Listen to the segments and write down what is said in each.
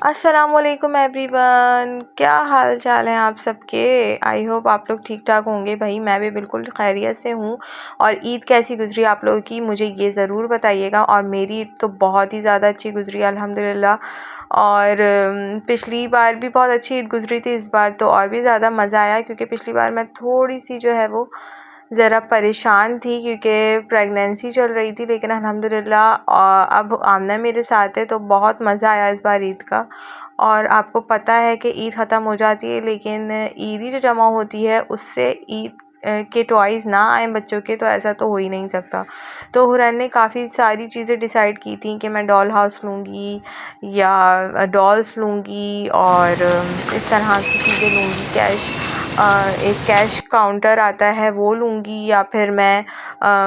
अस्सलामुअलैकुम एवरीवन, क्या हाल चाल है आप सबके। आई होप आप लोग ठीक ठाक होंगे। भाई मैं भी बिल्कुल खैरियत से हूँ। और ईद कैसी गुजरी आप लोगों की, मुझे ये ज़रूर बताइएगा। और मेरी ईद तो बहुत ही ज़्यादा अच्छी गुजरी अल्हम्दुलिल्लाह। और पिछली बार भी बहुत अच्छी ईद गुजरी थी, इस बार तो और भी ज़्यादा मज़ा आया, क्योंकि पिछली बार मैं थोड़ी सी जो है वो ज़रा परेशान थी क्योंकि प्रेगनेंसी चल रही थी। लेकिन अल्हम्दुलिल्लाह अब आमना मेरे साथ है, तो बहुत मज़ा आया इस बार ईद का। और आपको पता है कि ईद ख़त्म हो जाती है, लेकिन ईदी जो जमा होती है उससे ईद के टॉयज़ ना आए बच्चों के, तो ऐसा तो हो ही नहीं सकता। तो हुरैन ने काफ़ी सारी चीज़ें डिसाइड की थी कि मैं डॉल हाउस लूँगी या डॉल्स लूँगी और इस तरह की चीज़ें लूँगी। एक कैश काउंटर आता है वो लूँगी, या फिर मैं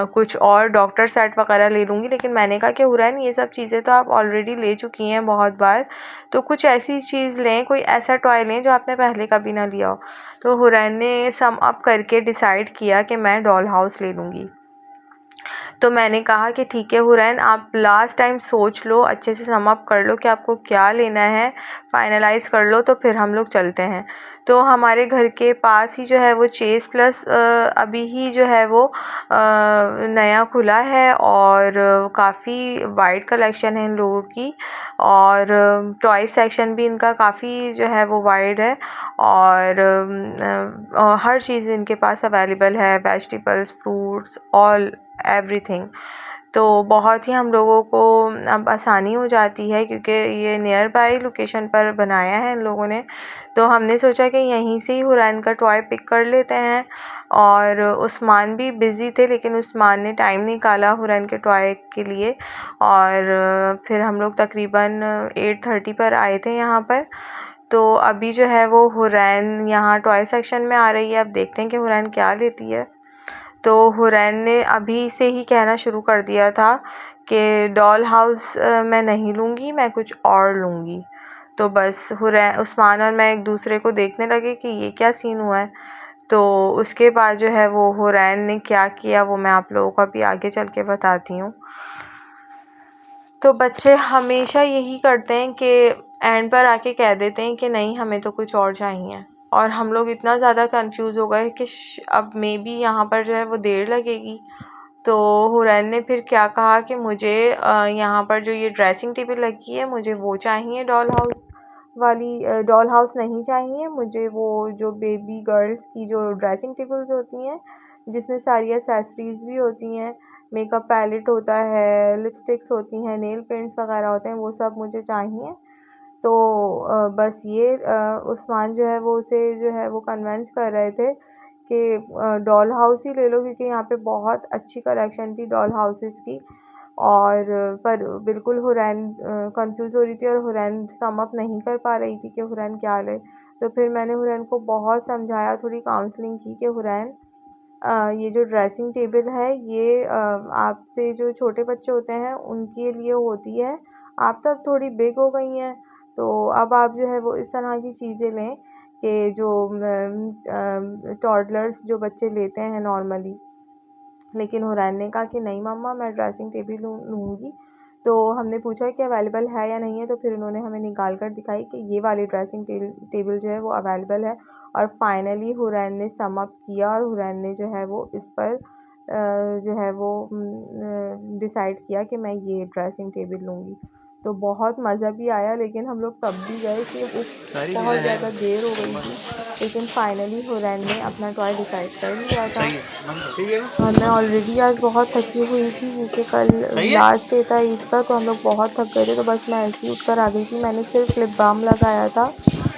कुछ और डॉक्टर सेट वगैरह ले लूँगी। लेकिन मैंने कहा कि हुरैन ये सब चीज़ें तो आप ऑलरेडी ले चुकी हैं बहुत बार, तो कुछ ऐसी चीज़ लें, कोई ऐसा टॉय लें जो आपने पहले कभी ना लिया हो। तो हुरैन ने सम अप करके डिसाइड किया कि मैं डॉल हाउस ले लूँगी। तो मैंने कहा कि ठीक है हुरैन, आप लास्ट टाइम सोच लो, अच्छे से सम अप कर लो कि आपको क्या लेना है, फाइनलाइज़ कर लो, तो फिर हम लोग चलते हैं। तो हमारे घर के पास ही जो है वो चेस प्लस अभी ही जो है वो नया खुला है, और काफ़ी वाइड कलेक्शन है इन लोगों की। और टॉय सेक्शन भी इनका काफ़ी जो है वो वाइड है, और हर चीज़ इनके पास अवेलेबल है, वेजिटेबल्स, फ्रूट्स, ऑल एवरीथिंग। तो बहुत ही हम लोगों को अब आसानी हो जाती है, क्योंकि ये नियर बाय लोकेशन पर बनाया है इन लोगों ने। तो हमने सोचा कि यहीं से ही हुरैन का टॉय पिक कर लेते हैं। और उस्मान भी बिज़ी थे, लेकिन उस्मान ने टाइम निकाला हुरैन के टॉय के लिए। और फिर हम लोग तकरीबन 8:30 पर आए थे यहाँ पर। तो अभी जो है वो हुरैन यहाँ टॉय सेक्शन में आ रही है। अब देखते हैं कि हुरैन क्या लेती है। तो हुरैन ने अभी से ही कहना शुरू कर दिया था कि डॉल हाउस मैं नहीं लूँगी, मैं कुछ और लूँगी। तो बस हुरैन, उस्मान और मैं एक दूसरे को देखने लगे कि ये क्या सीन हुआ है। तो उसके बाद जो है वो हुरैन ने क्या किया वो मैं आप लोगों को अभी आगे चल के बताती हूँ। तो बच्चे हमेशा यही करते हैं कि एंड पर आके कह देते हैं कि नहीं, हमें तो कुछ और चाहिए। और हम लोग इतना ज़्यादा कंफ्यूज हो गए कि अब मे बी यहाँ पर जो है वो देर लगेगी। तो हुरैन ने फिर क्या कहा कि मुझे यहाँ पर जो ये ड्रेसिंग टेबल लगी है मुझे वो चाहिए, डॉल हाउस वाली। डॉल हाउस नहीं चाहिए मुझे, वो जो बेबी गर्ल्स की जो ड्रेसिंग टेबल्स होती हैं जिसमें सारी एक्सेसरीज भी होती हैं, मेकअप पैलेट होता है, लिपस्टिक्स होती हैं, नेल पेंट्स वगैरह होते हैं, वो सब मुझे चाहिए। तो बस ये उस्मान जो है वो उसे जो है वो कन्विंस कर रहे थे कि डॉल हाउस ही ले लो, क्योंकि यहाँ पे बहुत अच्छी कलेक्शन थी डॉल हाउसेस की। और पर बिल्कुल हुरैन कंफ्यूज हो रही थी, और हुरैन सम अप नहीं कर पा रही थी कि हुरैन क्या ले। तो फिर मैंने हुरैन को बहुत समझाया, थोड़ी काउंसलिंग की कि हुरैन ये जो ड्रेसिंग टेबल है ये आपसे जो छोटे बच्चे होते हैं उनके लिए होती है। आप तो अब थोड़ी बिग हो गई हैं, तो अब आप जो है वो इस तरह की चीज़ें लें कि जो टॉडलर्स जो बच्चे लेते हैं नॉर्मली। लेकिन हुरैन ने कहा कि नहीं मम्मा, मैं ड्रेसिंग टेबल लूँगी। तो हमने पूछा कि अवेलेबल है या नहीं है, तो फिर उन्होंने हमें निकाल कर दिखाई कि ये वाली ड्रेसिंग टेबल जो है वो अवेलेबल है। और फाइनली हुरैन ने सम अप किया, और हुरैन ने जो है वो इस पर जो है वो डिसाइड किया कि मैं ये ड्रेसिंग टेबल लूँगी। तो बहुत मज़ा भी आया, लेकिन हम लोग तब भी गए कि बहुत ज़्यादा देर हो गई थी। लेकिन फाइनली हुरैन ने अपना टॉय डिसाइड कर लिया था। और मैं ऑलरेडी आज बहुत थकी हुई थी, क्योंकि कल लास्ट डे था ईद का, तो हम लोग बहुत थक गए थे। तो बस मैं ऐसे ही उठकर आ गई थी। मैंने सिर्फ लिप बाम लगाया था,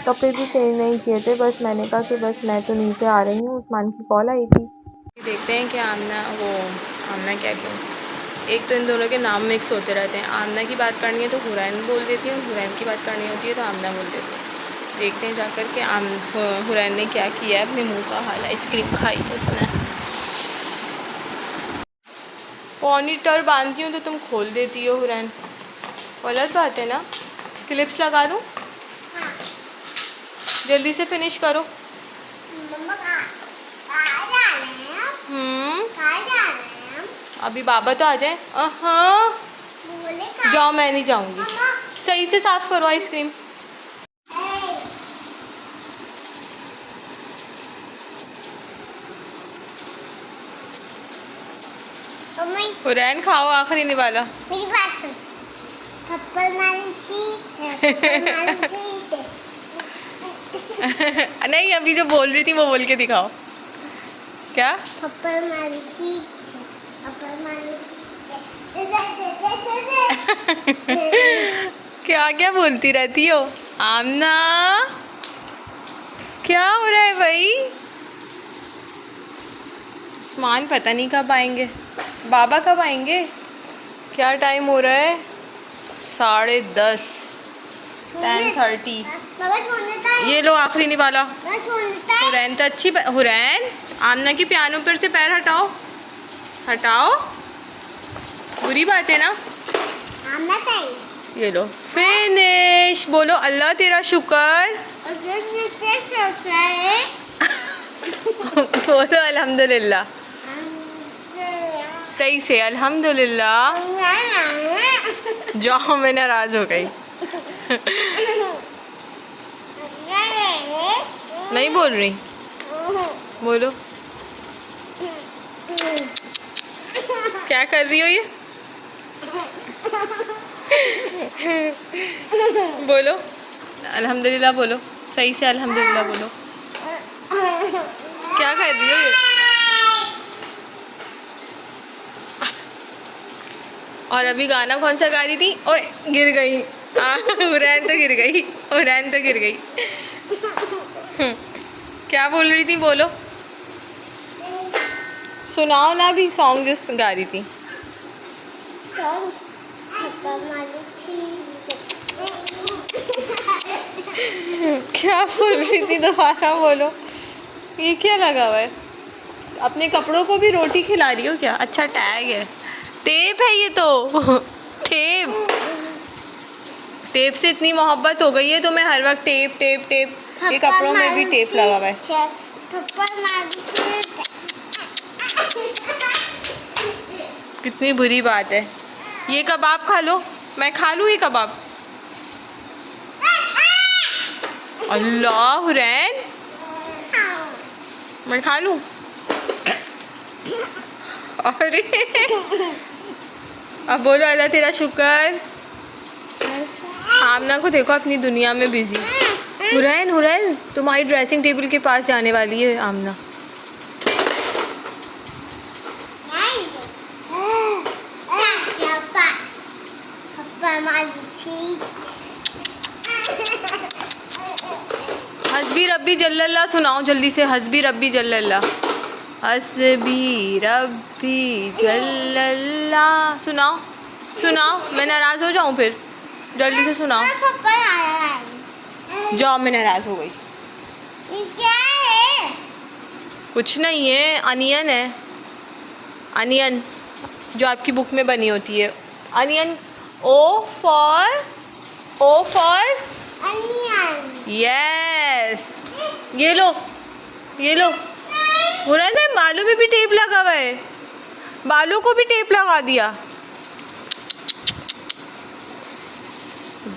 कपड़े भी चेंज नहीं किए थे। बस मैंने कहा कि बस मैं तो नीचे आ रही हूँ, उस्मान की कॉल आई थी। देखते हैं कि आमना क्या कहूँ, एक तो इन दोनों के नाम मिक्स होते रहते हैं। आमना की बात करनी है तो हुरैन बोल देती हूँ, हुरैन की बात करनी होती है तो आमना बोल देती हूँ। देखते हैं जाकर के हुरैन ने क्या किया है, अपने मुंह का हाल। आइसक्रीम खाई उसने। पॉनीटर बांधती हूँ तो तुम खोल देती हो हुरैन, गलत बात है ना। क्लिप्स लगा दूँ? हाँ। जल्दी से फिनिश करो। अभी बाबा तो आ जाए। हाँ जाओ, मैं नहीं जाऊँगी। सही से साफ़ करो आइसक्रीम। हुरैन खाओ आखिरी निवाला। मेरी बात सुन। थप्पड़ मारी चीट है, थप्पड़ मारी चीट है। नहीं, अभी जो बोल रही थी वो बोल के दिखाओ। क्या? थप्पड़ मारी चीट है, थप्पड़ मारी चीट है। क्या क्या बोलती रहती हो आमना? क्या हो रहा है भाई? उस्मान पता नहीं कब आएंगे, बाबा कब आएंगे? क्या टाइम हो रहा है? 10:30, 10:30। ये लो आखिरी निवाला। हुरैन तो अच्छी हुरैन, आमना की पियानो पर से पैर हटाओ, हटाओ, बुरी बात है ना। ये लो फिनिश। बोलो अल्लाह तेरा शुक्र। बोलो अल्हम्दुलिल्लाह सही से, अल्हम्दुलिल्लाह। जाओ, मैं नाराज हो गई। नहीं बोल रही, बोलो क्या कर रही हो ये? बोलो अल्हम्दुलिल्लाह, बोलो सही से अल्हम्दुलिल्लाह बोलो। क्या कर रही हो ये? और अभी गाना कौन सा गा रही थी? ओए गिर गई। हुरैन तो गिर गई, हुरैन तो गिर गई। क्या बोल रही थी? बोलो, सुनाओ ना अभी सॉन्ग जो गा रही थी। क्या बोल रही थी? दोबारा बोलो। ये क्या लगा हुआ है? अपने कपड़ों को भी रोटी खिला रही हो क्या? अच्छा टैग है, टेप है ये तो। टेप, टेप से इतनी मोहब्बत हो गई है तो मैं हर वक्त टेप टेप टेप। ये कपड़ों में भी टेप लगा हुआ है। कितनी बुरी बात है। ये कबाब खा लो, मैं खा लूँ ये कबाब? अल्लाह हुरैन, मैं खा लूँ? अरे अब बोलो अल्लाह तेरा शुक्र। आमना को देखो अपनी दुनिया में बिजी। हुरैन, हुरैन तुम्हारी ड्रेसिंग टेबल के पास जाने वाली है आमना। हस्बी रब्बी जल्लल्लाह सुनाओ जल्दी से। हस्बी रब्बी जल्लल्लाह, हस्बी रब्बी जल्लल्लाह सुनाओ, सुनाओ। मैं नाराज़ हो जाऊँ फिर? जल्दी से सुनाओ। जाओ, मैं नाराज़ हो गई। क्या है? कुछ नहीं है, अनियन है, अनियन जो आपकी बुक में बनी होती है। Onion, O for onion. Yes. ये लो, ये लो। हुरैन ने बालों में भी टेप लगा हुआ है, बालों को भी टेप लगा दिया।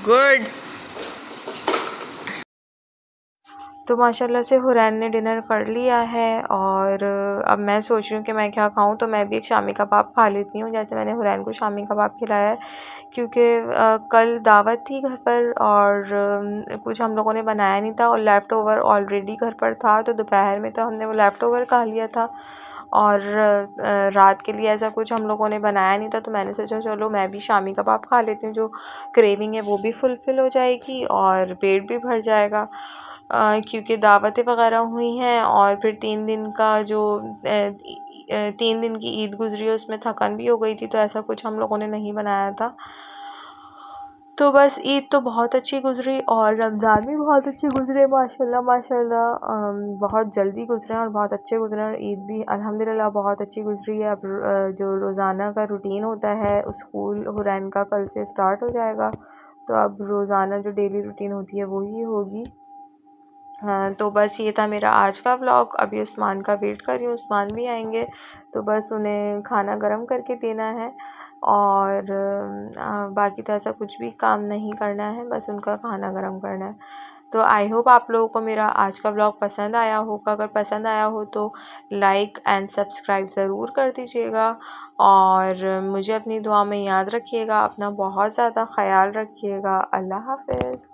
गुड। तो माशाल्लाह से हुरैन ने डिनर कर लिया है और अब मैं सोच रही हूँ कि मैं क्या खाऊं। तो मैं भी एक शामी कबाब खा लेती हूँ, जैसे मैंने हुरैन को शामी कबाब खिलाया है, क्योंकि कल दावत थी घर पर और कुछ हम लोगों ने बनाया नहीं था और लेफ़्ट ओवर ऑलरेडी घर पर था। तो दोपहर में तो हमने वो लेफ़्ट ओवर खा लिया था और रात के लिए ऐसा कुछ हम लोगों ने बनाया नहीं था। तो मैंने सोचा चलो मैं भी शामी कबाब खा लेती हूँ, जो क्रेविंग है वो भी फुलफ़िल हो जाएगी और पेट भी भर जाएगा। क्योंकि दावतें वग़ैरह हुई हैं और फिर 3 दिन का जो 3 दिन की ईद गुज़री है उसमें थकान भी हो गई थी, तो ऐसा कुछ हम लोगों ने नहीं बनाया था। तो बस ईद तो बहुत अच्छी गुज़री और रमज़ान भी बहुत अच्छी गुज़रे माशाल्लाह माशाल्लाह। बहुत जल्दी गुज़रे और बहुत अच्छे गुज़रे और ईद भी अल्हम्दुलिल्लाह बहुत अच्छी गुज़री है। अब जो रोज़ाना का रूटीन होता है स्कूल हुरैन का कल से स्टार्ट हो जाएगा, तो अब रोज़ाना जो डेली रूटीन होती है वही होगी। हाँ, तो बस ये था मेरा आज का व्लॉग। अभी उस्मान का वेट कर रही हूँ, उस्मान भी आएंगे तो बस उन्हें खाना गर्म करके देना है और बाकी तो ऐसा कुछ भी काम नहीं करना है, बस उनका खाना गर्म करना है। तो आई होप आप लोगों को मेरा आज का व्लॉग पसंद आया होगा। अगर पसंद आया हो तो लाइक एंड सब्सक्राइब ज़रूर कर दीजिएगा और मुझे अपनी दुआ में याद रखिएगा। अपना बहुत ज़्यादा ख़याल रखिएगा। अल्लाह हाफ़िज़।